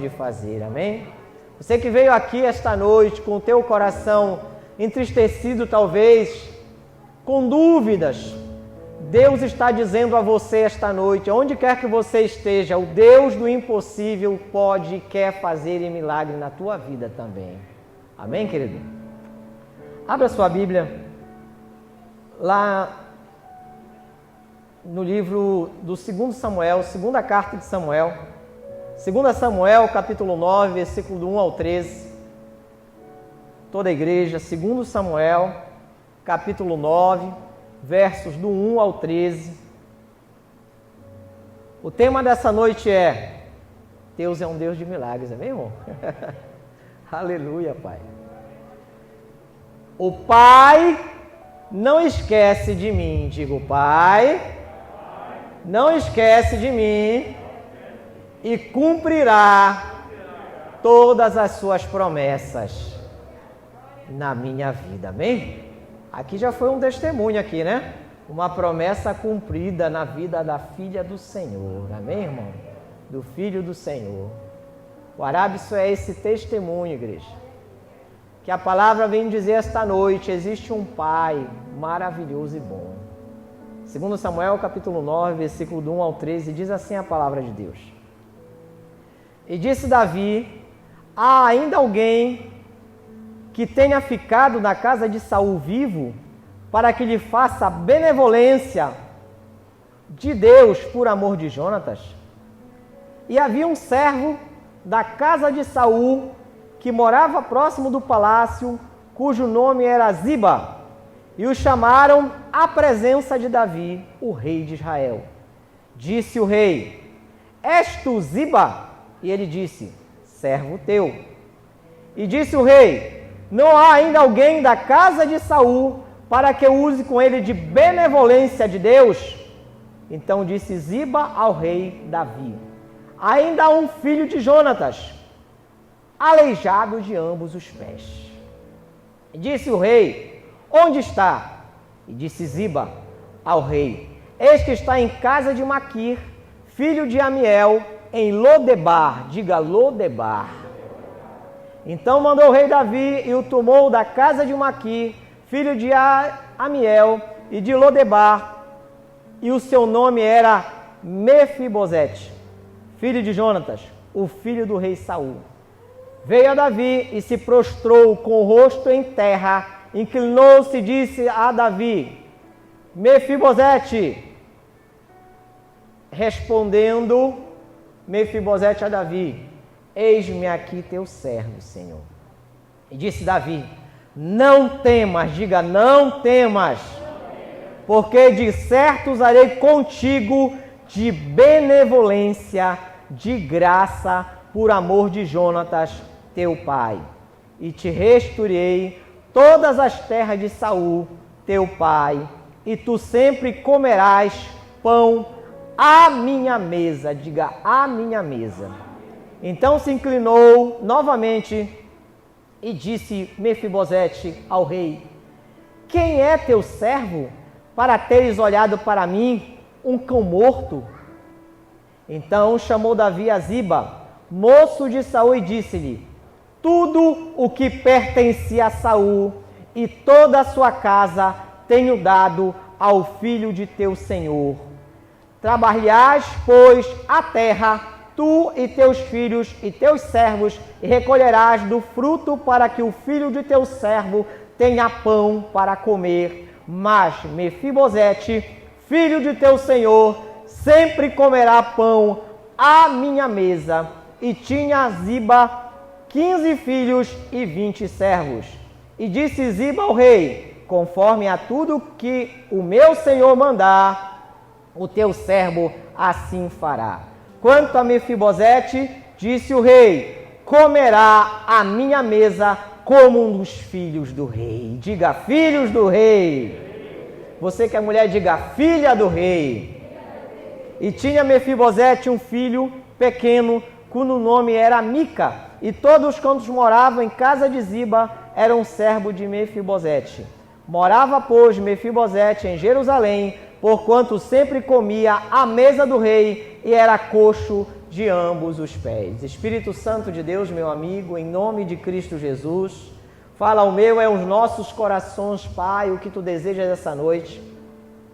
de fazer, amém? Você que veio aqui esta noite com o teu coração entristecido talvez, com dúvidas, Deus está dizendo a você esta noite, onde quer que você esteja, o Deus do impossível pode e quer fazer milagre na tua vida também. Amém, querido? Abra sua Bíblia lá no livro do 2 Samuel, segunda carta de Samuel, 2 Samuel, capítulo 9, versículo do 1 ao 13. Toda a igreja, 2 Samuel, capítulo 9, versos do 1 ao 13. O tema dessa noite é: Deus é um Deus de milagres, amém, irmão? Aleluia, Pai. O Pai não esquece de mim, digo, Pai, não esquece de mim e cumprirá todas as suas promessas na minha vida, amém? Aqui já foi um testemunho aqui, né? Uma promessa cumprida na vida da filha do Senhor, amém, irmão? Do filho do Senhor. O Arábio é esse testemunho, igreja. Que a palavra vem dizer esta noite, existe um Pai maravilhoso e bom. 2 Samuel, capítulo 9, versículo do 1 ao 13, diz assim a palavra de Deus. E disse Davi: há ainda alguém que tenha ficado na casa de Saul vivo, para que lhe faça benevolência de Deus por amor de Jonatas? E havia um servo da casa de Saul, que morava próximo do palácio, cujo nome era Ziba, e o chamaram à presença de Davi, o rei de Israel. Disse o rei: és tu Ziba? E ele disse: servo teu. E disse o rei: não há ainda alguém da casa de Saul para que eu use com ele de benevolência de Deus? Então disse Ziba ao rei Davi: ainda há um filho de Jonatas, aleijado de ambos os pés. E disse o rei: onde está? E disse Ziba ao rei: eis que está em casa de Maquir, filho de Amiel, em Lodebar. Diga Lodebar. Então mandou o rei Davi e o tomou da casa de Maquir, filho de Amiel e de Lodebar, e o seu nome era Mefibosete, filho de Jonatas, o filho do rei Saul. Veio a Davi e se prostrou com o rosto em terra, inclinou-se e disse a Davi: Mefibosete. Respondendo Mefibosete a Davi: eis-me aqui teu servo, Senhor. E disse Davi: não temas, diga não temas, porque de certo usarei contigo de benevolência, de graça, por amor de Jonatas, teu pai. E te restaurei todas as terras de Saul, teu pai, e tu sempre comerás pão à minha mesa, diga à minha mesa. Então se inclinou novamente e disse Mefibosete ao rei: quem é teu servo para teres olhado para mim, um cão morto? Então chamou Davi a Ziba, moço de Saul, e disse-lhe: tudo o que pertencia a Saul e toda a sua casa tenho dado ao filho de teu senhor. Trabalhais, pois, a terra, tu e teus filhos e teus servos, e recolherás do fruto para que o filho de teu servo tenha pão para comer. Mas Mefibosete, filho de teu senhor, sempre comerá pão à minha mesa. E tinha Ziba 15 filhos e 20 servos. E disse Ziba ao rei: conforme a tudo que o meu senhor mandar, o teu servo assim fará. Quanto a Mefibosete, disse o rei: comerá à minha mesa como um dos filhos do rei. Diga filhos do rei. Você que é mulher, diga filha do rei. E tinha Mefibosete um filho pequeno, cujo nome era Mica, e todos quantos moravam em casa de Ziba eram servo de Mefibosete. Morava, pois, Mefibosete em Jerusalém, porquanto sempre comia à mesa do rei, e era coxo de ambos os pés. Espírito Santo de Deus, meu amigo, em nome de Cristo Jesus, fala ao meu e aos nossos corações, Pai, o que Tu desejas essa noite.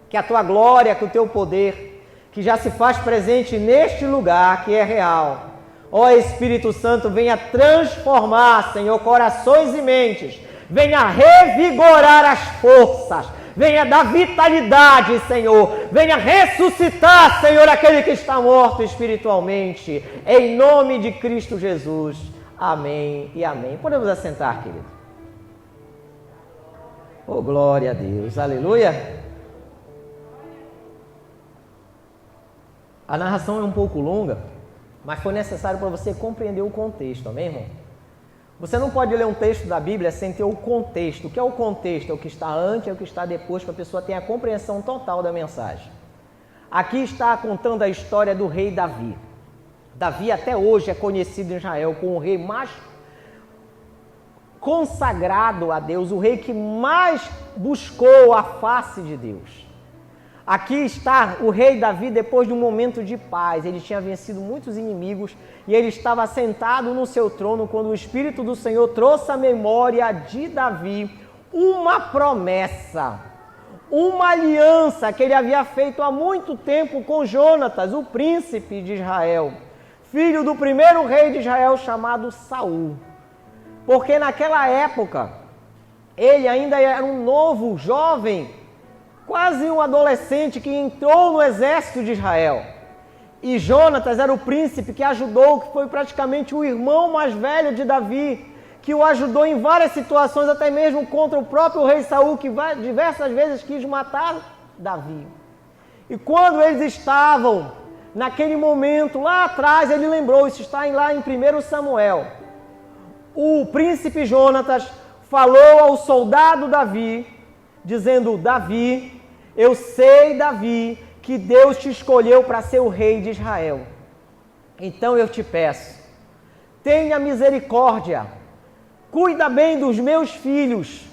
Que a Tua glória, que o Teu poder, que já se faz presente neste lugar, que é real. Ó Espírito Santo, venha transformar, Senhor, corações e mentes. Venha revigorar as forças. Venha dar vitalidade, Senhor. Venha ressuscitar, Senhor, aquele que está morto espiritualmente. Em nome de Cristo Jesus. Amém e amém. Podemos assentar, querido. Oh, glória a Deus. Aleluia. A narração é um pouco longa, mas foi necessário para você compreender o contexto, amém, irmão? Você não pode ler um texto da Bíblia sem ter o contexto. O que é o contexto? É o que está antes, é o que está depois, para a pessoa ter a compreensão total da mensagem. Aqui está contando a história do rei Davi. Davi até hoje é conhecido em Israel como o rei mais consagrado a Deus, o rei que mais buscou a face de Deus. Aqui está o rei Davi depois de um momento de paz. Ele tinha vencido muitos inimigos e ele estava sentado no seu trono quando o Espírito do Senhor trouxe à memória de Davi uma promessa, uma aliança que ele havia feito há muito tempo com Jonatas, o príncipe de Israel, filho do primeiro rei de Israel chamado Saul. Porque naquela época ele ainda era um novo, jovem, quase um adolescente que entrou no exército de Israel. E Jonatas era o príncipe que ajudou, que foi praticamente o irmão mais velho de Davi, que o ajudou em várias situações, até mesmo contra o próprio rei Saul, que diversas vezes quis matar Davi. E quando eles estavam naquele momento, lá atrás, ele lembrou, isso está lá em 1 Samuel. O príncipe Jonatas falou ao soldado Davi, dizendo: Davi, eu sei, Davi, que Deus te escolheu para ser o rei de Israel. Então eu te peço, tenha misericórdia, cuida bem dos meus filhos.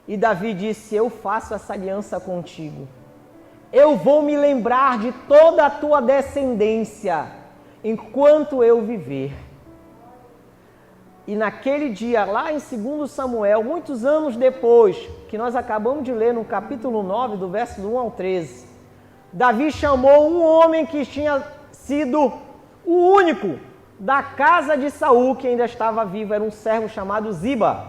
E Davi disse: eu faço essa aliança contigo. Eu vou me lembrar de toda a tua descendência enquanto eu viver. E naquele dia, lá em 2 Samuel, muitos anos depois, que nós acabamos de ler no capítulo 9, do verso 1 ao 13, Davi chamou um homem que tinha sido o único da casa de Saul que ainda estava vivo, era um servo chamado Ziba.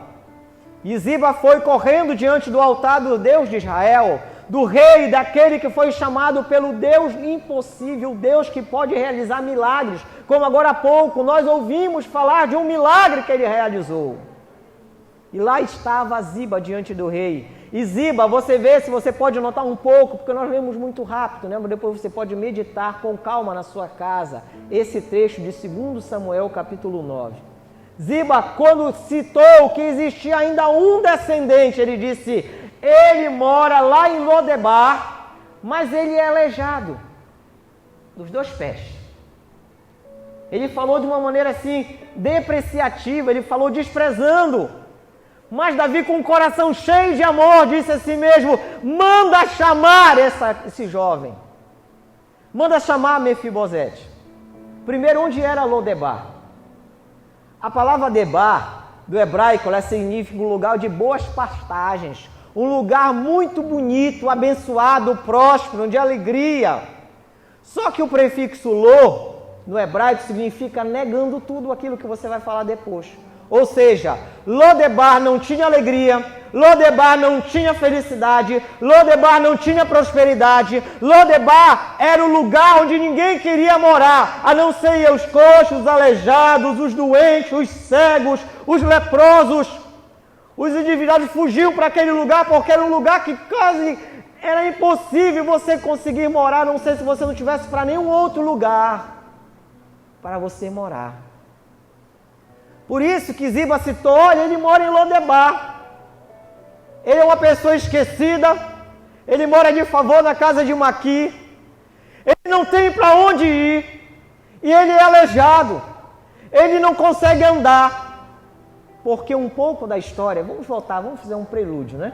E Ziba foi correndo diante do altar do Deus de Israel, do rei, daquele que foi chamado pelo Deus impossível, Deus que pode realizar milagres, como agora há pouco nós ouvimos falar de um milagre que ele realizou. E lá estava Ziba diante do rei. E Ziba, você vê, se você pode notar um pouco, porque nós lemos muito rápido, né? Mas depois você pode meditar com calma na sua casa, esse trecho de 2 Samuel, capítulo 9. Ziba, quando citou que existia ainda um descendente, ele disse: ele mora lá em Lodebar, mas ele é aleijado dos 2 pés. Ele falou de uma maneira assim, depreciativa, ele falou desprezando. Mas Davi, com o coração cheio de amor, disse a si mesmo: manda chamar esse jovem. Manda chamar Mefibosete. Primeiro, onde era Lodebar? A palavra Debar, do hebraico, ela significa um lugar de boas pastagens. Um lugar muito bonito, abençoado, próspero, de alegria. Só que o prefixo lo, no hebraico, significa negando tudo aquilo que você vai falar depois. Ou seja, Lodebar não tinha alegria, Lodebar não tinha felicidade, Lodebar não tinha prosperidade, Lodebar era o lugar onde ninguém queria morar, a não ser os coxos, os aleijados, os doentes, os cegos, os leprosos. Os endividados fugiam para aquele lugar porque era um lugar que quase era impossível você conseguir morar, não sei se você não tivesse para nenhum outro lugar para você morar. Por isso que Ziba citou: olha, ele mora em Lodebar. Ele é uma pessoa esquecida, ele mora de favor na casa de Maqui, ele não tem para onde ir, e ele é aleijado, ele não consegue andar. Porque um pouco da história, vamos voltar, vamos fazer um prelúdio, né?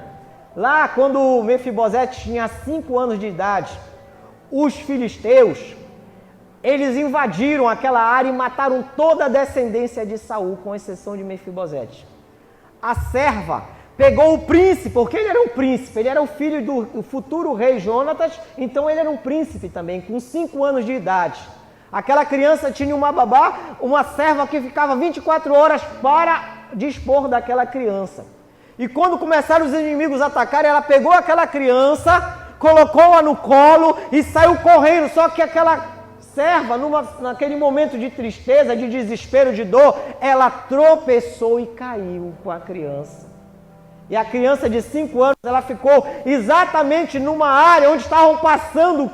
Lá, quando Mefibosete tinha 5 anos de idade, os filisteus eles invadiram aquela área e mataram toda a descendência de Saul, com exceção de Mefibosete. A serva pegou o príncipe, porque ele era um príncipe, ele era o filho do futuro rei Jonatas, então ele era um príncipe também, com 5 anos de idade. Aquela criança tinha uma babá, uma serva que ficava 24 horas para dispor daquela criança. E quando começaram os inimigos a atacarem, ela pegou aquela criança, colocou-a no colo e saiu correndo. Só que aquela serva, naquele momento de tristeza, de desespero, de dor, ela tropeçou e caiu com a criança. E a criança de 5 anos, ela ficou exatamente numa área onde estavam passando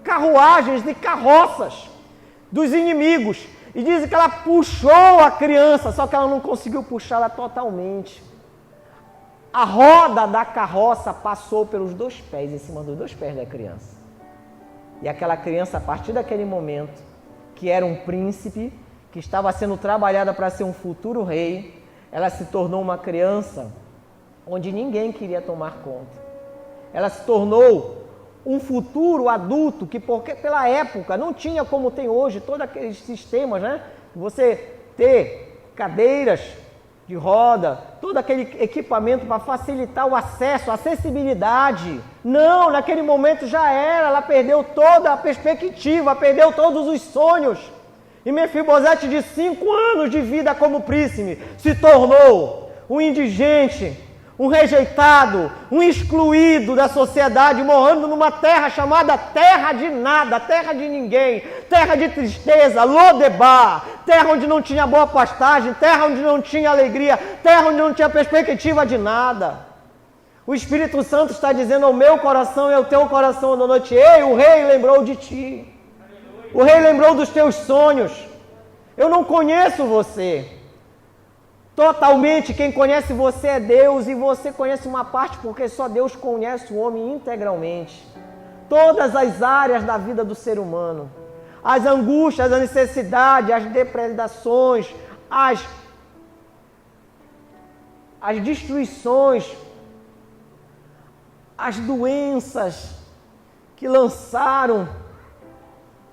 carruagens e carroças dos inimigos. E dizem que ela puxou a criança, só que ela não conseguiu puxá-la totalmente. A roda da carroça passou pelos 2 pés, em cima dos 2 pés da criança. E aquela criança, a partir daquele momento, que era um príncipe, que estava sendo trabalhada para ser um futuro rei, ela se tornou uma criança onde ninguém queria tomar conta. Ela se tornou um futuro adulto que, porque pela época, não tinha como tem hoje, todos aqueles sistemas, né? Você ter cadeiras de roda, todo aquele equipamento para facilitar o acesso, a acessibilidade. Não, naquele momento já era, ela perdeu toda a perspectiva, perdeu todos os sonhos. E Mefibosete, de 5 anos de vida como príncipe, se tornou um indigente, um rejeitado, um excluído da sociedade, morando numa terra chamada terra de nada, terra de ninguém, terra de tristeza, Lodebar, terra onde não tinha boa pastagem, terra onde não tinha alegria, terra onde não tinha perspectiva de nada. O Espírito Santo está dizendo ao meu coração e ao teu coração da noite: ei, o rei lembrou de ti, o rei lembrou dos teus sonhos. Eu não conheço você totalmente, quem conhece você é Deus, e você conhece uma parte, porque só Deus conhece o homem integralmente. Todas as áreas da vida do ser humano, as angústias, a necessidade, as depredações, as destruições, as doenças que lançaram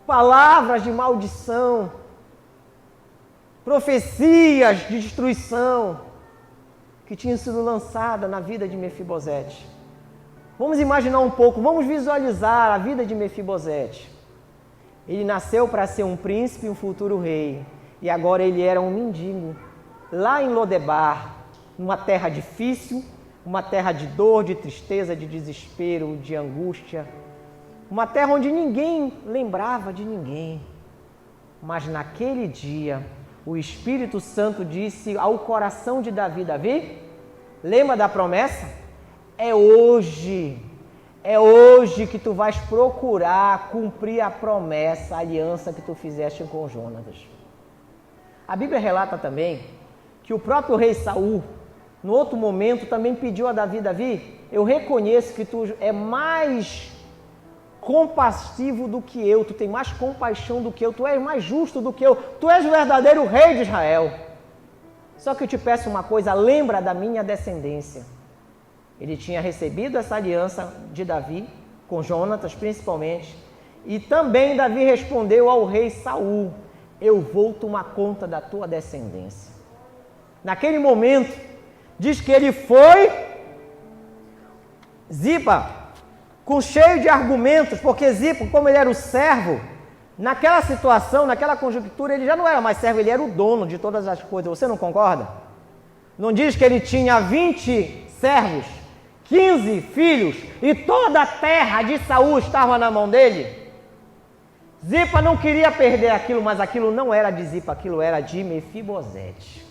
palavras de maldição, profecias de destruição que tinham sido lançadas na vida de Mefibosete. Vamos imaginar um pouco, vamos visualizar a vida de Mefibosete. Ele nasceu para ser um príncipe e um futuro rei, e agora ele era um mendigo, lá em Lodebar, numa terra difícil, uma terra de dor, de tristeza, de desespero, de angústia, uma terra onde ninguém lembrava de ninguém. Mas naquele dia, o Espírito Santo disse ao coração de Davi: Davi, lembra da promessa? É hoje que tu vais procurar cumprir a promessa, a aliança que tu fizeste com Jonatas. A Bíblia relata também que o próprio rei Saul, no outro momento, também pediu a Davi: Davi, eu reconheço que tu é mais compassivo do que eu, tu tem mais compaixão do que eu, tu és mais justo do que eu, tu és o verdadeiro rei de Israel. Só que eu te peço uma coisa, lembra da minha descendência. Ele tinha recebido essa aliança de Davi, com Jonatas principalmente, e também Davi respondeu ao rei Saul: eu vou tomar conta da tua descendência. Naquele momento, diz que ele foi, Ziba, com cheio de argumentos, porque Ziba, como ele era o servo, naquela situação, naquela conjuntura, ele já não era mais servo, ele era o dono de todas as coisas. Você não concorda? Não diz que ele tinha 20 servos, 15 filhos, e toda a terra de Saul estava na mão dele? Ziba não queria perder aquilo, mas aquilo não era de Ziba, aquilo era de Mefibosete.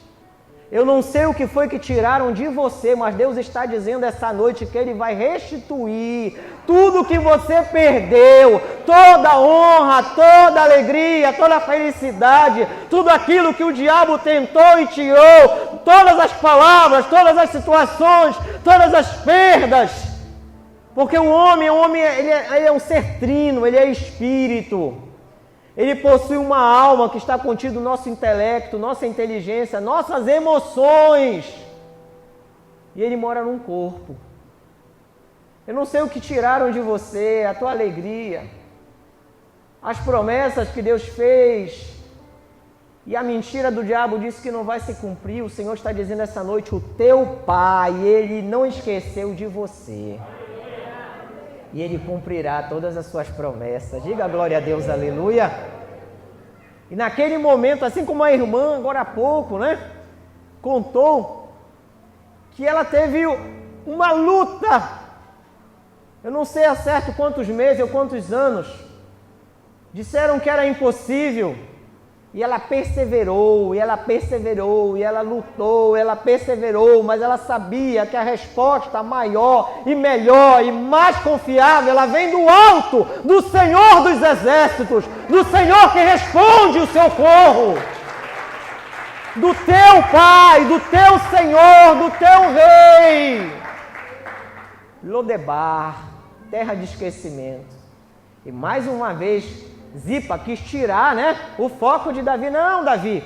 Eu não sei o que foi que tiraram de você, mas Deus está dizendo essa noite que Ele vai restituir tudo que você perdeu, toda a honra, toda a alegria, toda a felicidade, tudo aquilo que o diabo tentou e tirou, todas as palavras, todas as situações, todas as perdas. Porque o homem ele é um ser trino, ele é espírito. Ele possui uma alma que está contida no nosso intelecto, nossa inteligência, nossas emoções. E ele mora num corpo. Eu não sei o que tiraram de você, a tua alegria, as promessas que Deus fez e a mentira do diabo disse que não vai se cumprir, o Senhor está dizendo essa noite, o teu Pai, Ele não esqueceu de você. E Ele cumprirá todas as suas promessas. Diga glória a Deus, aleluia. E naquele momento, assim como a irmã, agora há pouco, contou que ela teve uma luta. Eu não sei a certo quantos meses ou quantos anos. Disseram que era impossível. E ela perseverou, e ela perseverou, e ela lutou, ela perseverou, mas ela sabia que a resposta maior e melhor e mais confiável, ela vem do alto, do Senhor dos Exércitos, do Senhor que responde o socorro, do teu Pai, do teu Senhor, do teu Rei. Lodebar, terra de esquecimento. E mais uma vez, Zipa quis tirar, o foco de Davi. Não, Davi,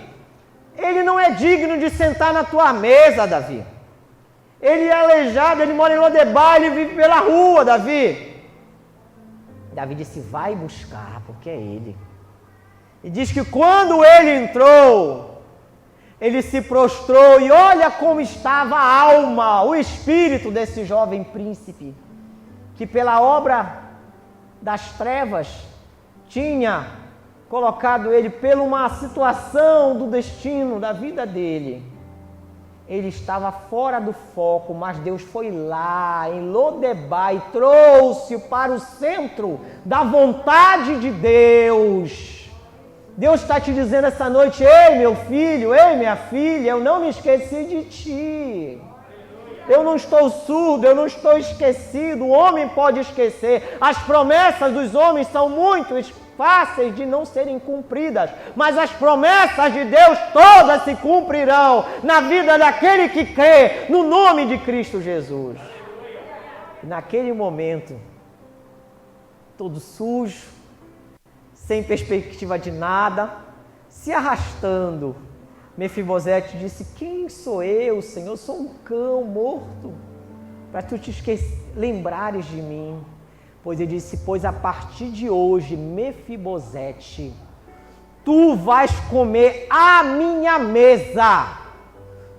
ele não é digno de sentar na tua mesa, Davi. Ele é aleijado, ele mora em Lodebar, ele vive pela rua, Davi. Davi disse, vai buscar, porque é ele. E diz que quando ele entrou, ele se prostrou e olha como estava a alma, o espírito desse jovem príncipe, que pela obra das trevas tinha colocado ele pela uma situação do destino da vida dele. Ele estava fora do foco, mas Deus foi lá em Lodebar e trouxe para o centro da vontade de Deus. Deus está te dizendo essa noite, ei meu filho, ei minha filha, eu não me esqueci de ti. Eu não estou surdo, eu não estou esquecido, o homem pode esquecer. As promessas dos homens são muito fáceis de não serem cumpridas, mas as promessas de Deus todas se cumprirão na vida daquele que crê no nome de Cristo Jesus. Naquele momento, todo sujo, sem perspectiva de nada, se arrastando, Mefibosete disse, quem sou eu, Senhor? Eu sou um cão morto, para tu te lembrares de mim. Pois ele disse, pois a partir de hoje, Mefibosete, tu vais comer à minha mesa,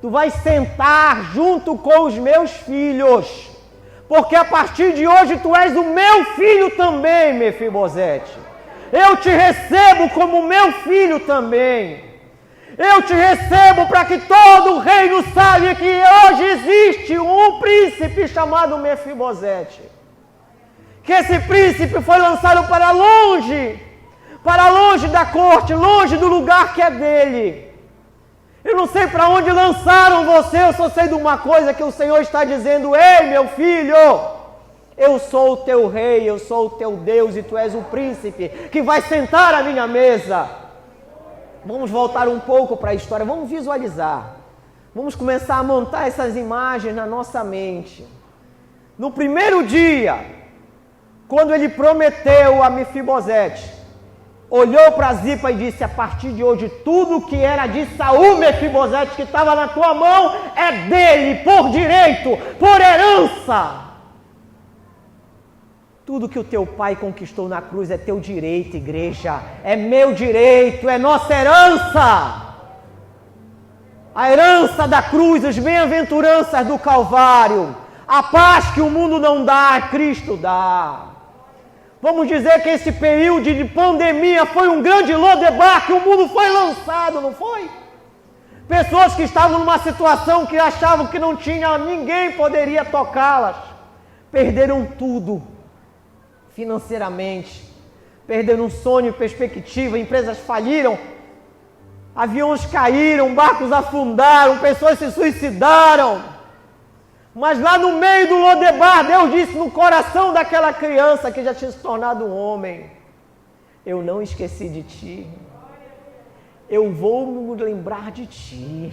tu vais sentar junto com os meus filhos, porque a partir de hoje tu és o meu filho também, Mefibosete. Eu te recebo como meu filho também. Eu te recebo para que todo o reino saiba que hoje existe um príncipe chamado Mefibosete. Que esse príncipe foi lançado para longe da corte, longe do lugar que é dele. Eu não sei para onde lançaram você, eu só sei de uma coisa que o Senhor está dizendo, ei meu filho, eu sou o teu rei, eu sou o teu Deus e tu és o príncipe que vai sentar à minha mesa. Vamos voltar um pouco para a história, vamos visualizar. Vamos começar a montar essas imagens na nossa mente. No primeiro dia, quando ele prometeu a Mefibosete, olhou para Zipa e disse, a partir de hoje, tudo que era de Saul, Mefibosete, que estava na tua mão, é dele, por direito, por herança. Tudo que o teu pai conquistou na cruz é teu direito, igreja. É meu direito, é nossa herança. A herança da cruz, as bem-aventuranças do Calvário. A paz que o mundo não dá, Cristo dá. Vamos dizer que esse período de pandemia foi um grande Lodebar, que o mundo foi lançado, não foi? Pessoas que estavam numa situação que achavam que não tinha, ninguém poderia tocá-las. Perderam tudo. Financeiramente, perderam um sonho, perspectiva, empresas faliram, aviões caíram, barcos afundaram, pessoas se suicidaram. Mas lá no meio do Lodebar, Deus disse no coração daquela criança que já tinha se tornado um homem, eu não esqueci de ti, eu vou me lembrar de ti.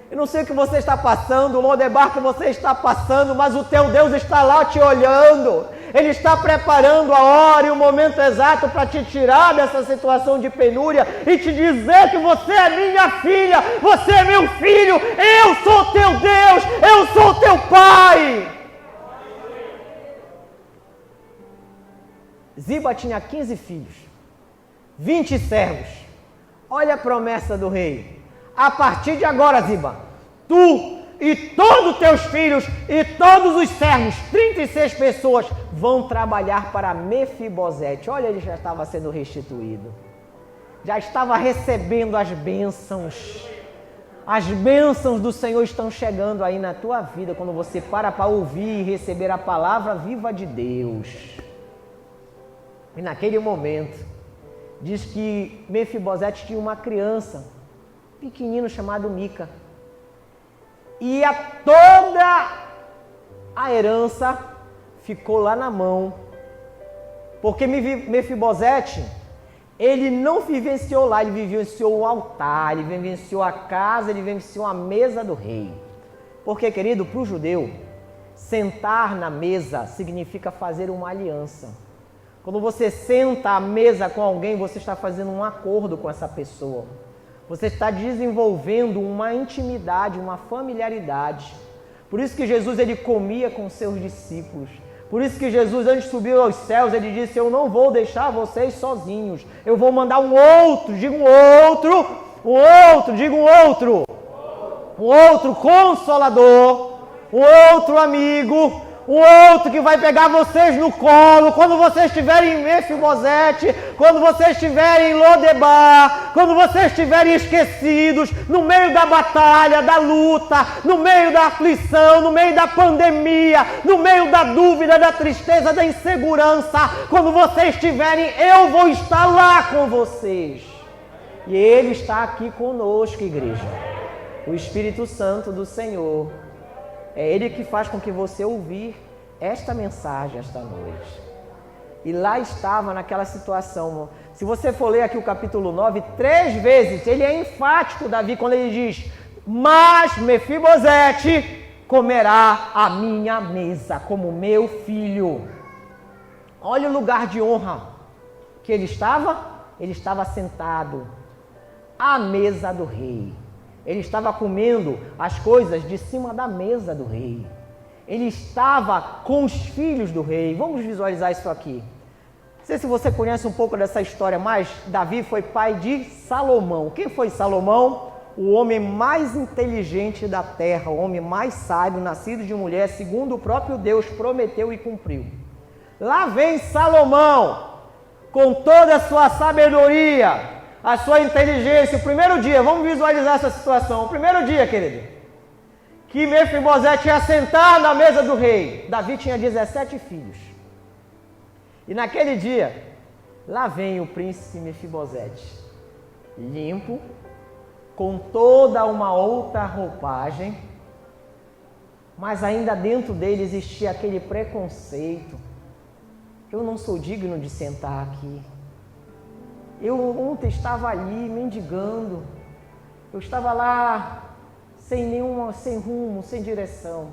Eu não sei o que você está passando, o Lodebar que você está passando, mas o teu Deus está lá te olhando. Ele está preparando a hora e o momento exato para te tirar dessa situação de penúria e te dizer que você é minha filha, você é meu filho, eu sou teu Deus, eu sou teu Pai. Ziba tinha 15 filhos. 20 servos. Olha a promessa do rei. A partir de agora, Ziba, tu e todos os teus filhos e todos os servos, 36 pessoas, vão trabalhar para Mefibosete. Olha, ele já estava sendo restituído. Já estava recebendo as bênçãos. As bênçãos do Senhor estão chegando aí na tua vida quando você para ouvir e receber a palavra viva de Deus. E naquele momento, diz que Mefibosete tinha uma criança, pequenino, chamado Mica. E toda a herança ficou lá na mão. Porque Mefibosete, ele não vivenciou lá, ele vivenciou o altar, ele vivenciou a casa, ele vivenciou a mesa do rei. Porque, querido, para o judeu, sentar na mesa significa fazer uma aliança. Quando você senta à mesa com alguém, você está fazendo um acordo com essa pessoa. Você está desenvolvendo uma intimidade, uma familiaridade. Por isso que Jesus ele comia com seus discípulos. Por isso que Jesus, antes de subir aos céus, ele disse: eu não vou deixar vocês sozinhos. Eu vou mandar um outro, diga um outro, um outro consolador, um outro amigo, um outro que vai pegar vocês no colo, quando vocês estiverem em Mefibosete, quando vocês estiverem em Lodebar, quando vocês estiverem esquecidos, no meio da batalha, da luta, no meio da aflição, no meio da pandemia, no meio da dúvida, da tristeza, da insegurança, quando vocês estiverem, eu vou estar lá com vocês. E Ele está aqui conosco, igreja. O Espírito Santo do Senhor. É Ele que faz com que você ouvir esta mensagem esta noite. E lá estava naquela situação. Se você for ler aqui o capítulo 9, 3 vezes, ele é enfático, Davi, quando ele diz: mas Mefibosete comerá a minha mesa como meu filho. Olha o lugar de honra que ele estava sentado à mesa do rei. Ele estava comendo as coisas de cima da mesa do rei. Ele estava com os filhos do rei. Vamos visualizar isso aqui. Não sei se você conhece um pouco dessa história, mas Davi foi pai de Salomão. Quem foi Salomão? O homem mais inteligente da terra, o homem mais sábio, nascido de mulher, segundo o próprio Deus prometeu e cumpriu. Lá vem Salomão, com toda a sua sabedoria, a sua inteligência. O primeiro dia, vamos visualizar essa situação. O primeiro dia, querido, que Mefibosete ia sentar na mesa do rei. Davi tinha 17 filhos. E naquele dia, lá vem o príncipe Mefibosete, limpo, com toda uma outra roupagem, mas ainda dentro dele existia aquele preconceito. Eu não sou digno de sentar aqui. Eu ontem estava ali mendigando, eu estava lá sem rumo, sem direção.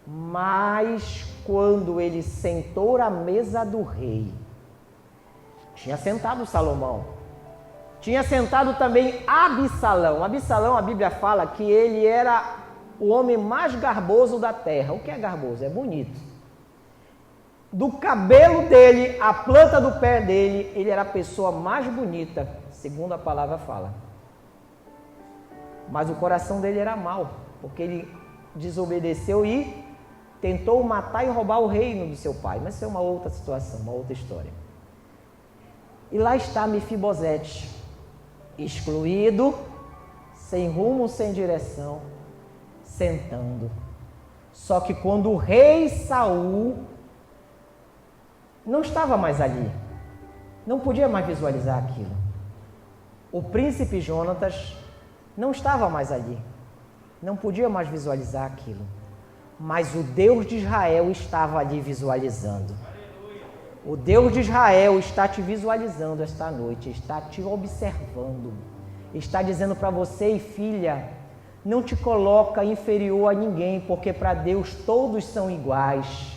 Mas quando ele sentou à mesa do rei, tinha sentado Salomão, tinha sentado também Absalão. Absalão, a Bíblia fala que ele era o homem mais garboso da terra. O que é garboso? É bonito. Do cabelo dele, a planta do pé dele, ele era a pessoa mais bonita, segundo a palavra fala. Mas o coração dele era mau, porque ele desobedeceu e tentou matar e roubar o reino do seu pai. Mas isso é uma outra situação, uma outra história. E lá está Mefibosete, excluído, sem rumo, sem direção, sentando. Só que quando o rei Saul não estava mais ali, não podia mais visualizar aquilo. O príncipe Jonatas não estava mais ali, não podia mais visualizar aquilo. Mas o Deus de Israel estava ali visualizando. O Deus de Israel está te visualizando esta noite, está te observando, está dizendo para você: filha, não te coloca inferior a ninguém, porque para Deus todos são iguais.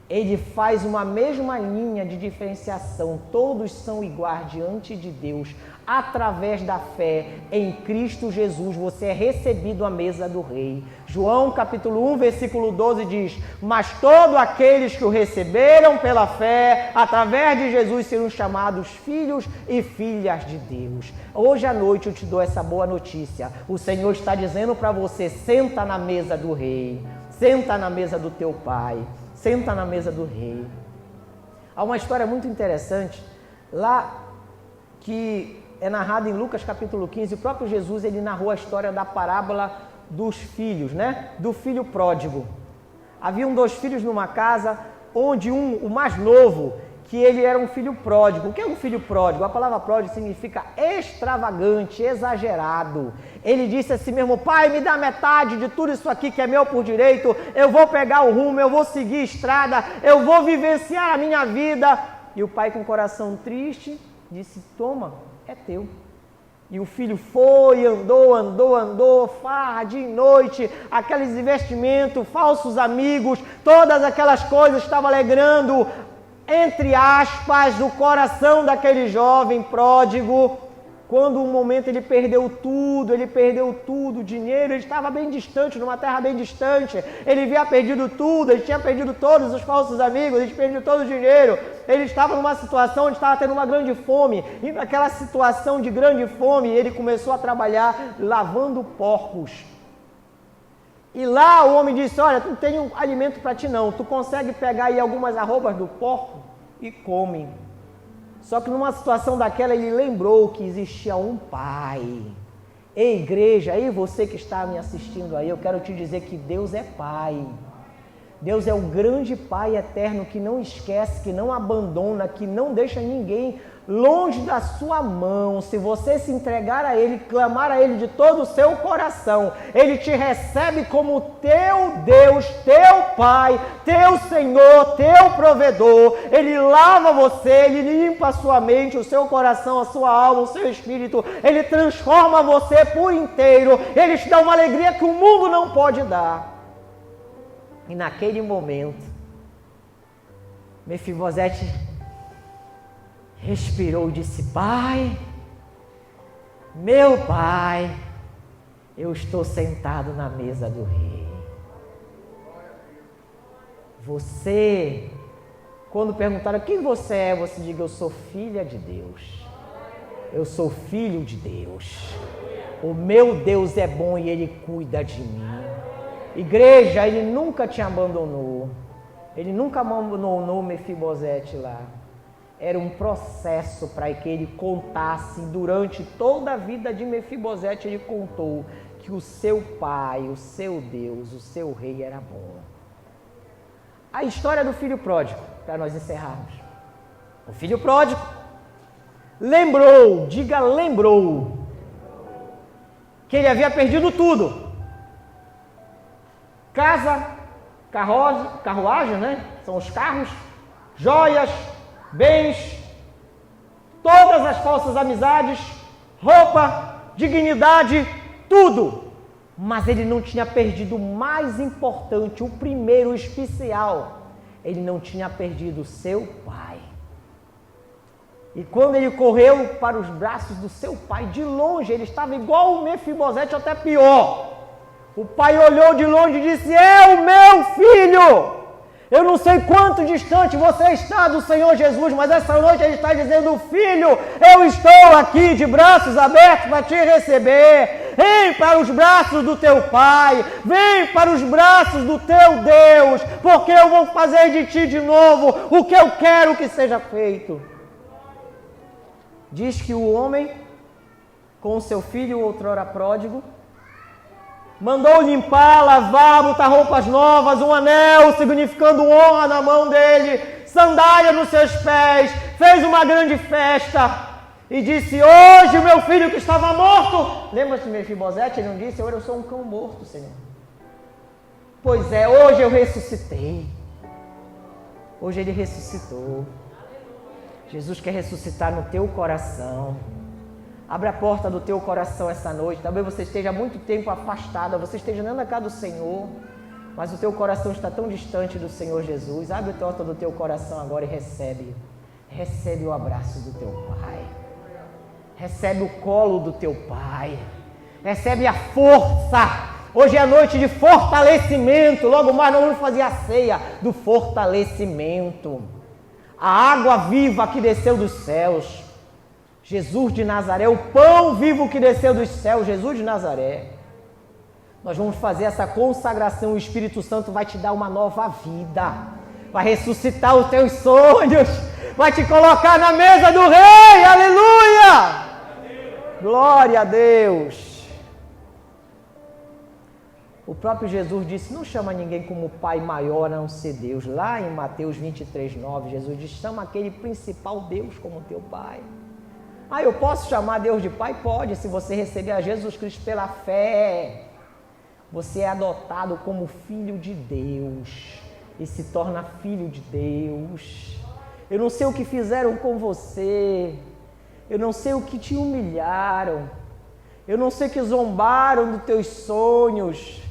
ele faz uma mesma linha de diferenciação. Todos são iguais diante de Deus. Através da fé em Cristo Jesus, você é recebido à mesa do Rei. João capítulo 1, versículo 12 diz: mas todos aqueles que o receberam pela fé, através de Jesus, serão chamados filhos e filhas de Deus. Hoje à noite eu te dou essa boa notícia. O Senhor está dizendo para você: senta na mesa do Rei, senta na mesa do teu Pai, senta na mesa do Rei. Há uma história muito interessante lá que é narrada em Lucas capítulo 15. O próprio Jesus, ele narrou a história da parábola dos filhos, né? Do filho pródigo. Haviam 2 filhos numa casa, onde o mais novo, que ele era um filho pródigo. O que é um filho pródigo? A palavra pródigo significa extravagante, exagerado. Ele disse assim mesmo: pai, me dá metade de tudo isso aqui que é meu por direito, eu vou pegar o rumo, eu vou seguir a estrada, eu vou vivenciar a minha vida. E o pai, com o coração triste, disse: toma, é teu. E o filho foi, andou, farra de noite, aqueles investimentos, falsos amigos, todas aquelas coisas estavam alegrando, entre aspas, o coração daquele jovem pródigo. Quando um momento ele perdeu tudo, dinheiro, ele estava bem distante, numa terra bem distante, ele havia perdido tudo, ele tinha perdido todos os falsos amigos, ele tinha perdido todo o dinheiro, ele estava numa situação onde estava tendo uma grande fome, e naquela situação de grande fome, ele começou a trabalhar lavando porcos. E lá o homem disse: olha, não tenho alimento para ti não, tu consegue pegar aí algumas arrobas do porco e come. Só que numa situação daquela ele lembrou que existia um pai. Ei, igreja, aí você que está me assistindo aí, eu quero te dizer que Deus é pai. Deus é o grande Pai eterno que não esquece, que não abandona, que não deixa ninguém longe da sua mão. Se você se entregar a Ele, clamar a Ele de todo o seu coração, Ele te recebe como teu Deus, teu Pai, teu Senhor, teu provedor. Ele lava você, Ele limpa a sua mente, o seu coração, a sua alma, o seu espírito. Ele transforma você por inteiro. Ele te dá uma alegria que o mundo não pode dar. E naquele momento, Mefibosete respirou e disse: pai, meu pai, eu estou sentado na mesa do rei. Você, quando perguntaram quem você é, você diga: eu sou filha de Deus. Eu sou filho de Deus. O meu Deus é bom e Ele cuida de mim. Igreja, Ele nunca te abandonou. Ele nunca abandonou Mefibosete lá. Era um processo para que ele contasse. Durante toda a vida de Mefibosete, ele contou que o seu pai, o seu Deus, o seu rei era bom. A história do filho pródigo, para nós encerrarmos. O filho pródigo lembrou, diga lembrou, que ele havia perdido tudo. Casa, carruagem, né? São os carros, joias, bens, todas as falsas amizades, roupa, dignidade, tudo. Mas ele não tinha perdido o mais importante, o primeiro, o especial. Ele não tinha perdido o seu pai. E quando ele correu para os braços do seu pai, de longe, ele estava igual o Mefibosete, até pior. O pai olhou de longe e disse: é o meu filho! Eu não sei quanto distante você está do Senhor Jesus, mas essa noite Ele está dizendo: filho, eu estou aqui de braços abertos para te receber. Vem para os braços do teu Pai, vem para os braços do teu Deus, porque eu vou fazer de ti de novo o que eu quero que seja feito. Diz que o homem, com o seu filho outrora pródigo, mandou limpar, lavar, botar roupas novas, um anel significando honra na mão dele, sandália nos seus pés, fez uma grande festa e disse: hoje o meu filho que estava morto. Lembra-se de Mefibosete? Ele não disse: hoje eu sou um cão morto, Senhor. Pois é, hoje eu ressuscitei. Hoje ele ressuscitou. Jesus quer ressuscitar no teu coração. Abre a porta do teu coração essa noite. Talvez você esteja há muito tempo afastada, você esteja dentro da casa do Senhor. mas o teu coração está tão distante do Senhor Jesus. Abre a porta do teu coração agora e recebe. Recebe o abraço do teu Pai. Recebe o colo do teu Pai. Recebe a força. Hoje é noite de fortalecimento. Logo mais nós vamos fazer a ceia do fortalecimento. A água viva que desceu dos céus. Jesus de Nazaré, o pão vivo que desceu dos céus, Jesus de Nazaré. Nós vamos fazer essa consagração, o Espírito Santo vai te dar uma nova vida, vai ressuscitar os teus sonhos, vai te colocar na mesa do Rei, aleluia! Glória a Deus! O próprio Jesus disse, não chama ninguém como Pai maior a não ser Deus. Lá em Mateus 23:9, Jesus diz, chama aquele principal Deus como teu Pai. Ah, eu posso chamar Deus de Pai? Pode, se você receber a Jesus Cristo pela fé. Você é adotado como filho de Deus e se torna filho de Deus. Eu não sei o que fizeram com você, eu não sei o que te humilharam, eu não sei o que zombaram dos teus sonhos,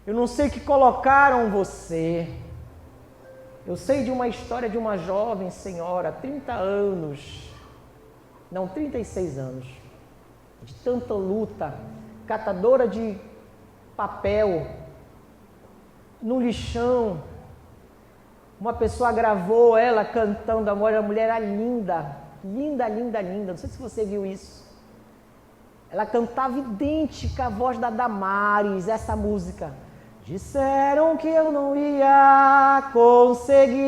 eu não sei o que colocaram você. Eu sei de uma história de uma jovem senhora, 30 anos, não, 36 anos, de tanta luta, catadora de papel, no lixão. Uma pessoa gravou ela cantando, a mulher era linda, linda, linda, linda, não sei se você viu isso. Ela cantava idêntica à voz da Damares, essa música. Disseram que eu não ia conseguir,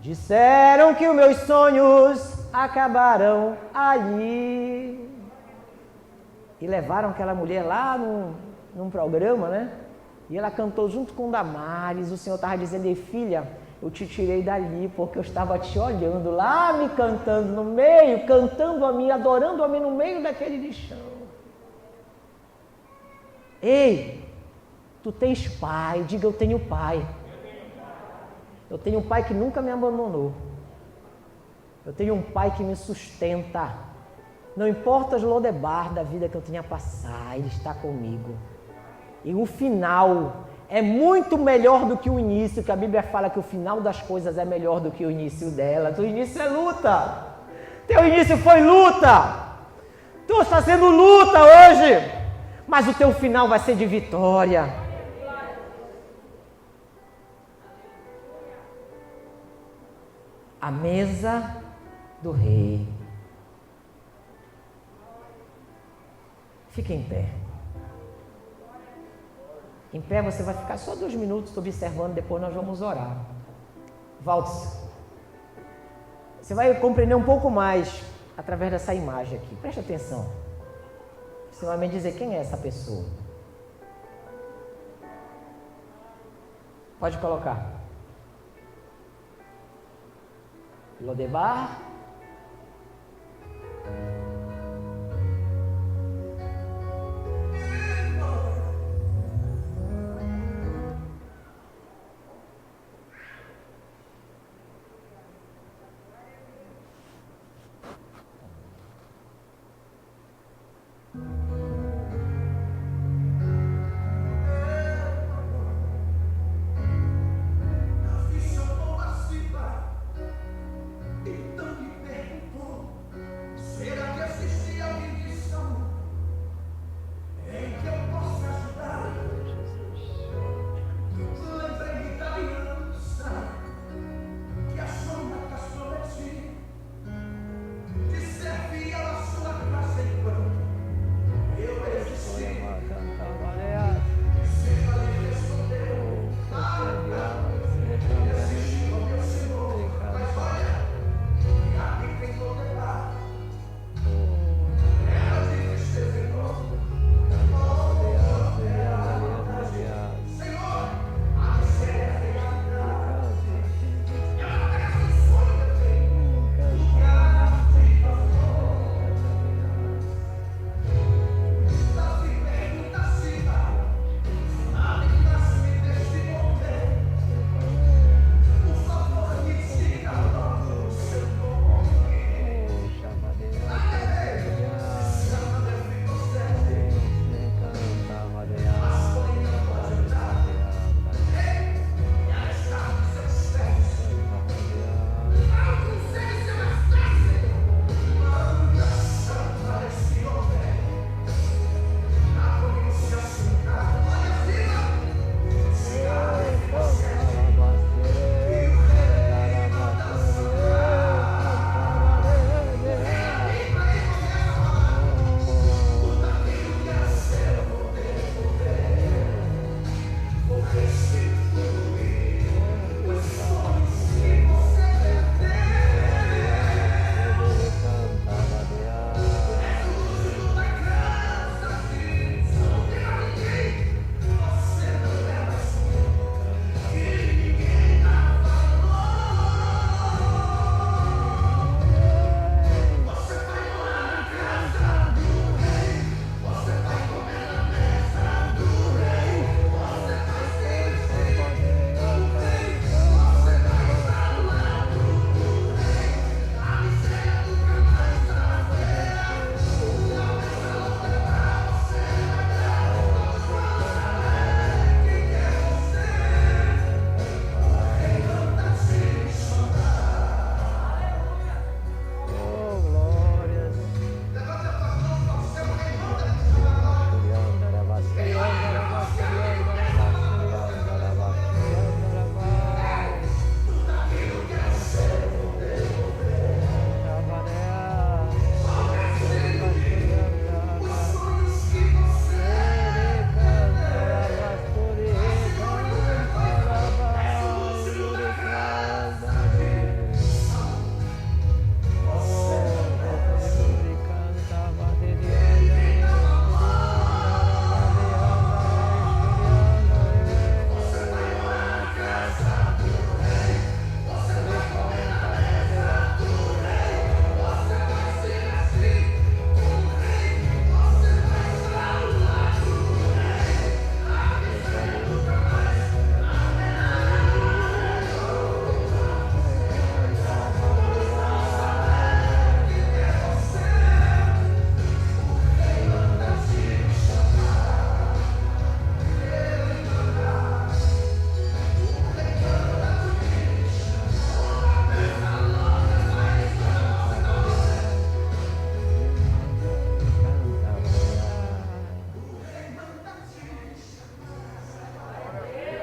disseram que os meus sonhos acabaram ali. E levaram aquela mulher lá num programa, né? E ela cantou junto com Damares. O Senhor estava dizendo, ei, filha, eu te tirei dali porque eu estava te olhando lá, me cantando no meio, cantando a mim, adorando a mim no meio daquele lixão. Ei, tu tens pai, diga eu tenho pai. Eu tenho um pai que nunca me abandonou. Eu tenho um pai que me sustenta. Não importa os lodebar da vida que eu tenha passado, Ele está comigo. E o final é muito melhor do que o início, que a Bíblia fala que o final das coisas é melhor do que o início delas. O início é luta. Teu início foi luta. Tu está sendo luta hoje, mas o teu final vai ser de vitória. A mesa do Rei. Fique em pé. Em pé você vai ficar só 2 minutos observando, depois nós vamos orar. Volte-se. Você vai compreender um pouco mais através dessa imagem aqui. Preste atenção. Você vai me dizer quem é essa pessoa. Pode colocar. Lodebar.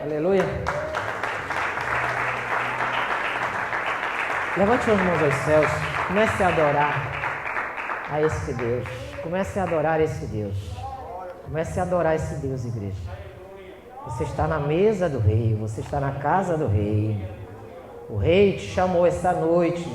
Aleluia. Levante suas mãos aos céus. Comece a adorar a esse Deus. Comece a adorar esse Deus. Comece a adorar esse Deus, igreja. Você está na mesa do rei. Você está na casa do rei. O rei te chamou esta noite